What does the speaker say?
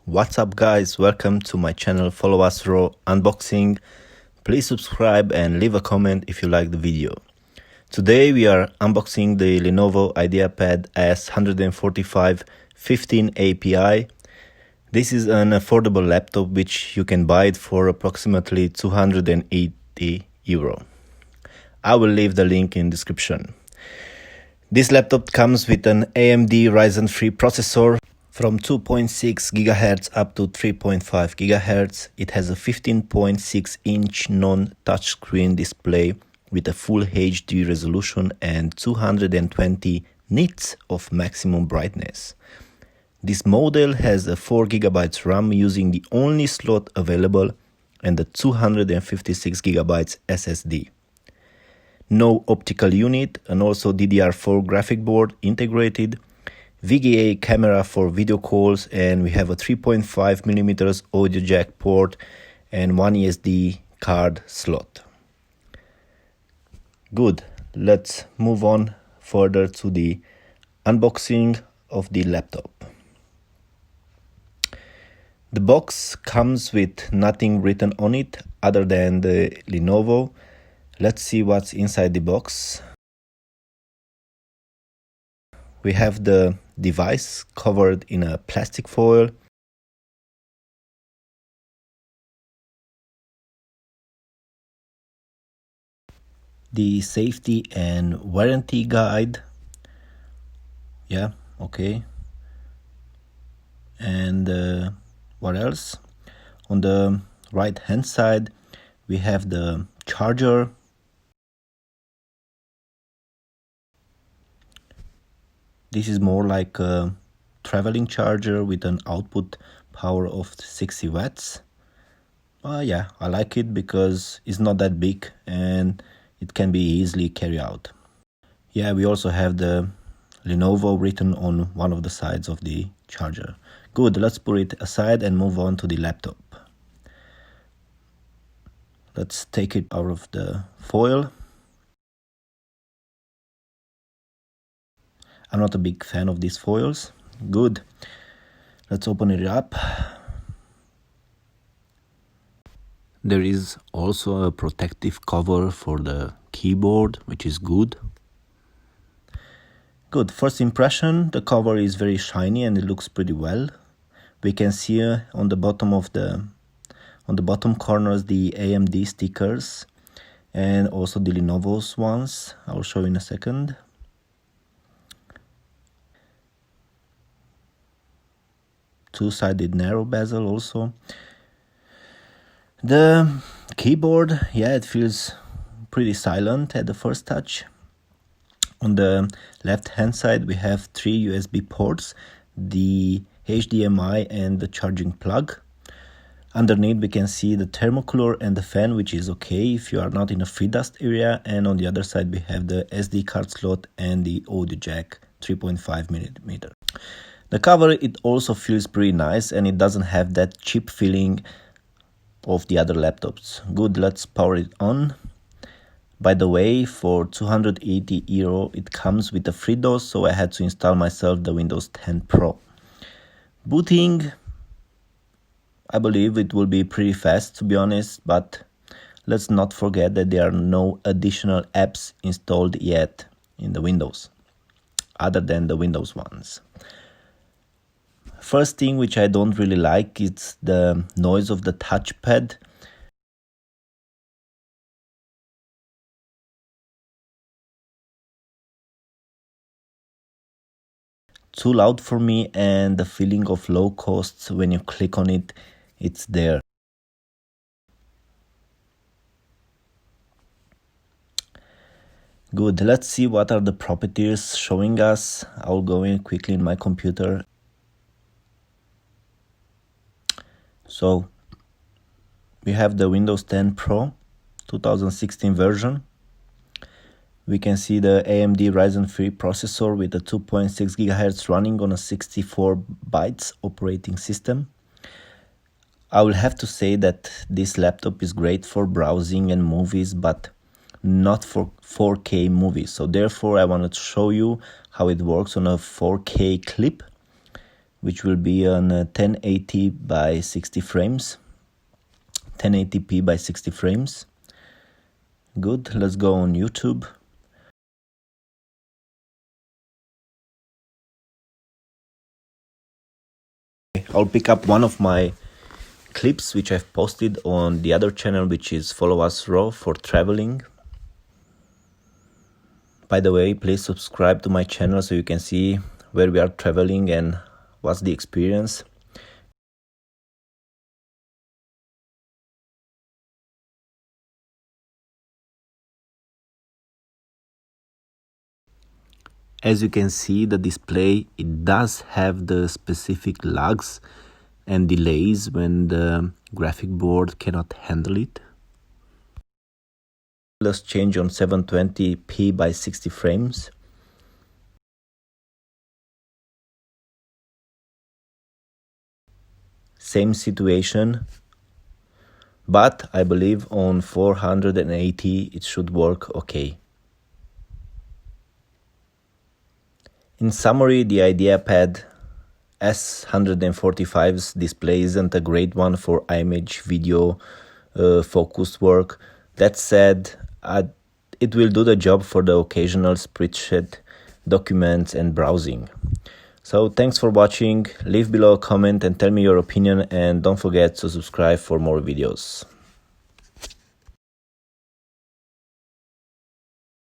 What's up guys, welcome to my channel. Follow us for unboxing. Please subscribe and leave a comment if you like the video. Today we are unboxing the Lenovo IdeaPad S145 15 API. This is an affordable laptop which you can buy it for approximately 280 euro. I will leave the link in description. This laptop comes with an AMD Ryzen 3 processor from 2.6 GHz up to 3.5 GHz. It has a 15.6-inch non-touchscreen display with a full HD resolution and 220 nits of maximum brightness. This model has a 4 GB RAM using the only slot available and a 256 GB SSD. No optical unit and also DDR4 graphic board integrated, VGA camera for video calls, and we have a 3.5mm audio jack port and one SD card slot. Good, let's move on further to the unboxing of the laptop. The box comes with nothing written on it other than the Lenovo. Let's see what's inside the box. We have the device covered in a plastic foil. The safety and warranty guide. Yeah, okay. And what else? On the right hand side, we have the charger. This is more like a traveling charger with an output power of 60 watts. Yeah, I like it because it's not that big and it can be easily carried out. Yeah, we also have the Lenovo written on one of the sides of the charger. Good, let's put it aside and move on to the laptop. Let's take it out of the foil. I'm not a big fan of these foils. Good. Let's open it up. There is also a protective cover for the keyboard, which is good. Good. First impression, the cover is very shiny and it looks pretty well. We can see on the bottom corners the AMD stickers and also the Lenovo's ones. I'll show you in a second. Two-sided narrow bezel also. The keyboard, yeah, it feels pretty silent at the first touch. On the left hand side we have 3 USB ports, the HDMI and the charging plug. Underneath we can see the thermocooler and the fan, which is okay if you are not in a free dust area, and on the other side we have the SD card slot and the audio jack 3.5mm. The cover, it also feels pretty nice and it doesn't have that cheap feeling of the other laptops. Good, let's power it on. By the way, for 280 euro it comes with a free DOS, so I had to install myself the Windows 10 Pro. Booting, I believe it will be pretty fast, to be honest, but let's not forget that there are no additional apps installed yet in the Windows, other than the Windows ones. First thing which I don't really like is the noise of the touchpad. Too loud for me, and the feeling of low costs when you click on it, it's there. Good, let's see what are the properties showing us. I'll go in quickly in my computer. So we have the Windows 10 Pro 2016 version. We can see the AMD Ryzen 3 processor with a 2.6 GHz running on a 64 bytes operating system. I will have to say that this laptop is great for browsing and movies, but not for 4K movies. So therefore I wanted to show you how it works on a 4K clip. which will be on 1080 by 60 frames, 1080p by 60 frames. Good, let's go on YouTube. I'll pick up one of my clips which I've posted on the other channel, which is Follow Us Raw for traveling. By the way, please subscribe to my channel so you can see where we are traveling and what's the experience. As you can see, the display, it does have the specific lags and delays when the graphic board cannot handle it. Let's change on 720p by 60 frames. Same situation, but I believe on 480 it should work okay. In summary, the IdeaPad S145's display isn't a great one for image video focused work. That said, it will do the job for the occasional spreadsheet, documents and browsing. So thanks for watching, leave below a comment and tell me your opinion, and don't forget to subscribe for more videos.